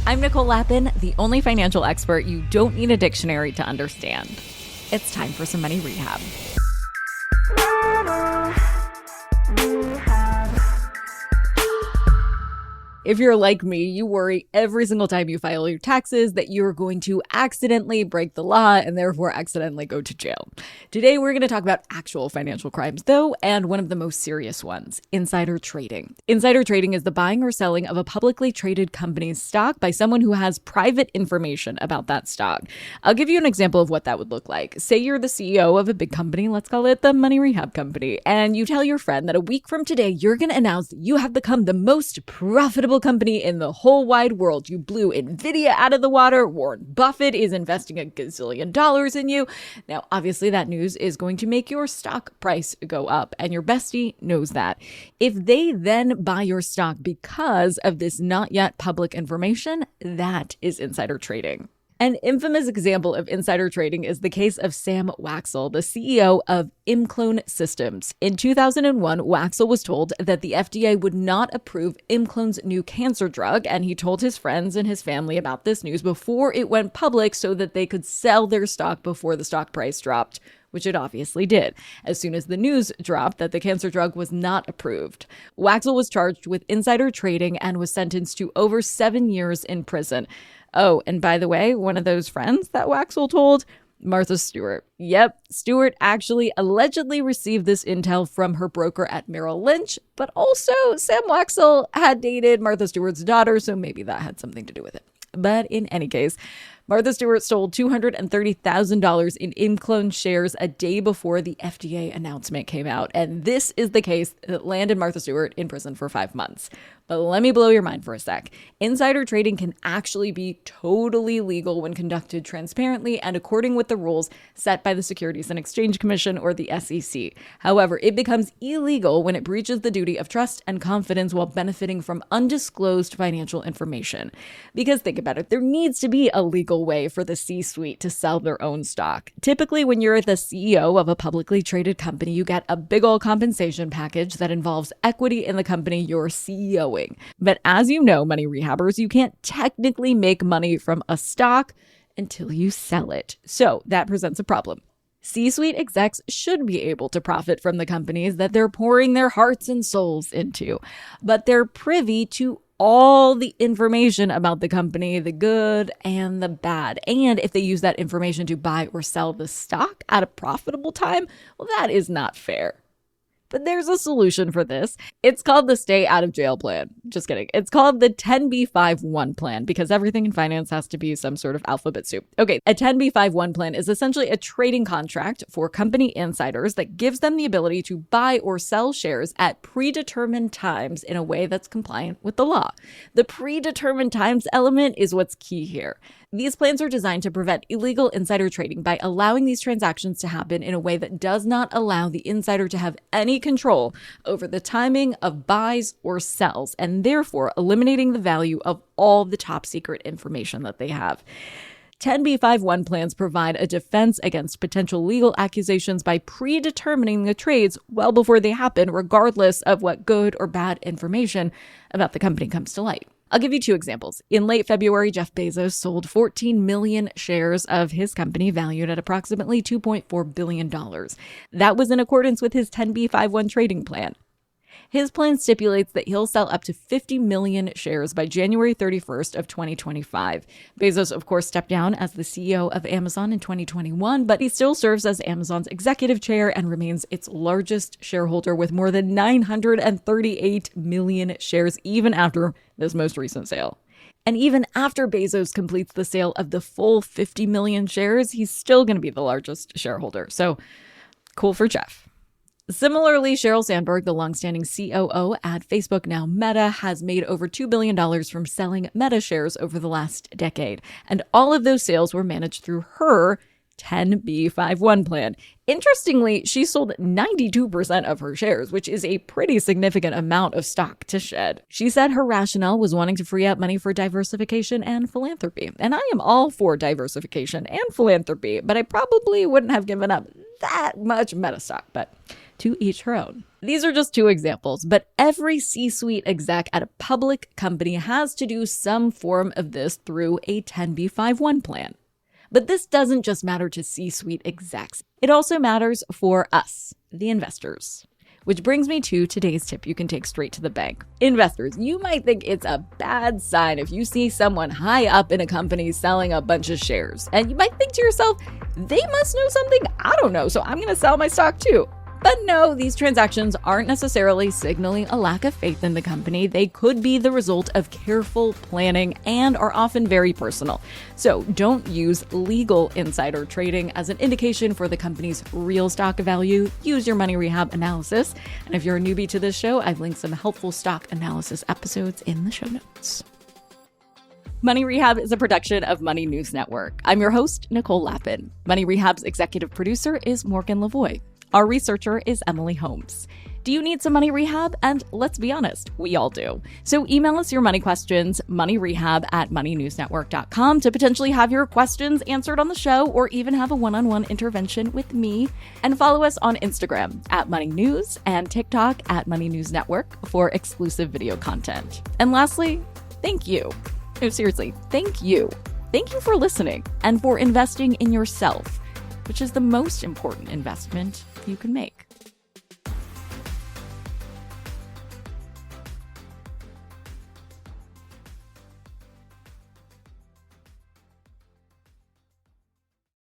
I'm Nicole Lappin, the only financial expert you don't need a dictionary to understand. It's time for some Money Rehab. If you're like me, you worry every single time you file your taxes that you're going to accidentally break the law and therefore accidentally go to jail. Today, we're going to talk about actual financial crimes, though, and one of the most serious ones, insider trading. Insider trading is the buying or selling of a publicly traded company's stock by someone who has private information about that stock. I'll give you an example of what that would look like. Say you're the CEO of a big company, let's call it the Money Rehab company, and you tell your friend that a week from today, you're going to announce that you have become the most profitable company in the whole wide world. You blew Nvidia out of the water. Warren Buffett is investing $1 gazillion in you. Now, obviously, that news is going to make your stock price go up, and your bestie knows that. If they then buy your stock because of this not yet public information, that is insider trading. An infamous example of insider trading is the case of Sam Waxel, the CEO of ImClone Systems. In 2001, Waxel was told that the FDA would not approve ImClone's new cancer drug, and he told his friends and his family about this news before it went public so that they could sell their stock before the stock price dropped, which it obviously did, as soon as the news dropped that the cancer drug was not approved. Waxel was charged with insider trading and was sentenced to over 7 years in prison. Oh, and by the way, one of those friends that Waxel told, Martha Stewart. Yep, Stewart actually allegedly received this intel from her broker at Merrill Lynch, but also Sam Waxel had dated Martha Stewart's daughter, so maybe that had something to do with it. But in any case, Martha Stewart stole $230,000 in ImClone shares a day before the FDA announcement came out. And this is the case that landed Martha Stewart in prison for 5 months. But let me blow your mind for a sec. Insider trading can actually be totally legal when conducted transparently and according with the rules set by the Securities and Exchange Commission or the SEC. However, it becomes illegal when it breaches the duty of trust and confidence while benefiting from undisclosed financial information. Because think about it, there needs to be a legal way for the C-suite to sell their own stock. Typically, when you're the CEO of a publicly traded company, you get a big old compensation package that involves equity in the company you're CEOing. But as you know, money rehabbers, you can't technically make money from a stock until you sell it. So that presents a problem. C-suite execs should be able to profit from the companies that they're pouring their hearts and souls into, but they're privy to all the information about the company, the good and the bad. And if they use that information to buy or sell the stock at a profitable time, well, that is not fair. But there's a solution for this. It's called the Stay Out of Jail Plan. Just kidding. It's called the 10b5-1 plan because everything in finance has to be some sort of alphabet soup. Okay, a 10b5-1 plan is essentially a trading contract for company insiders that gives them the ability to buy or sell shares at predetermined times in a way that's compliant with the law. The predetermined times element is what's key here. These plans are designed to prevent illegal insider trading by allowing these transactions to happen in a way that does not allow the insider to have any control over the timing of buys or sells, and therefore eliminating the value of all the top secret information that they have. 10b5-1 plans provide a defense against potential legal accusations by predetermining the trades well before they happen, regardless of what good or bad information about the company comes to light. I'll give you 2 examples. In late February, Jeff Bezos sold 14 million shares of his company valued at approximately $2.4 billion. That was in accordance with his 10b5-1 trading plan. His plan stipulates that he'll sell up to 50 million shares by January 31st of 2025. Bezos, of course, stepped down as the CEO of Amazon in 2021, but he still serves as Amazon's executive chair and remains its largest shareholder with more than 938 million shares even after this most recent sale. And even after Bezos completes the sale of the full 50 million shares, he's still going to be the largest shareholder. So cool for Jeff. Similarly, Sheryl Sandberg, the longstanding COO at Facebook, now Meta, has made over $2 billion from selling Meta shares over the last decade. And all of those sales were managed through her 10b5-1 plan. Interestingly, she sold 92% of her shares, which is a pretty significant amount of stock to shed. She said her rationale was wanting to free up money for diversification and philanthropy. And I am all for diversification and philanthropy, but I probably wouldn't have given up that much Meta stock. But To each her own. These are just two examples, but every C-suite exec at a public company has to do some form of this through a 10b5-1 plan. But this doesn't just matter to C-suite execs. It also matters for us, the investors. Which brings me to today's tip you can take straight to the bank. Investors, you might think it's a bad sign if you see someone high up in a company selling a bunch of shares. And you might think to yourself, they must know something I don't know, so I'm going to sell my stock too. But no, these transactions aren't necessarily signaling a lack of faith in the company. They could be the result of careful planning and are often very personal. So don't use legal insider trading as an indication for the company's real stock value. Use your Money Rehab analysis. And if you're a newbie to this show, I've linked some helpful stock analysis episodes in the show notes. Money Rehab is a production of Money News Network. I'm your host, Nicole Lappin. Money Rehab's executive producer is Morgan Lavoie. Our researcher is Emily Holmes. Do you need some money rehab? And let's be honest, we all do. So email us your money questions, moneyrehab@moneynewsnetwork.com, to potentially have your questions answered on the show or even have a one-on-one intervention with me. And follow us on Instagram @moneynews and TikTok @moneynewsnetwork for exclusive video content. And lastly, thank you. No, seriously, thank you. Thank you for listening and for investing in yourself, which is the most important investment you can make.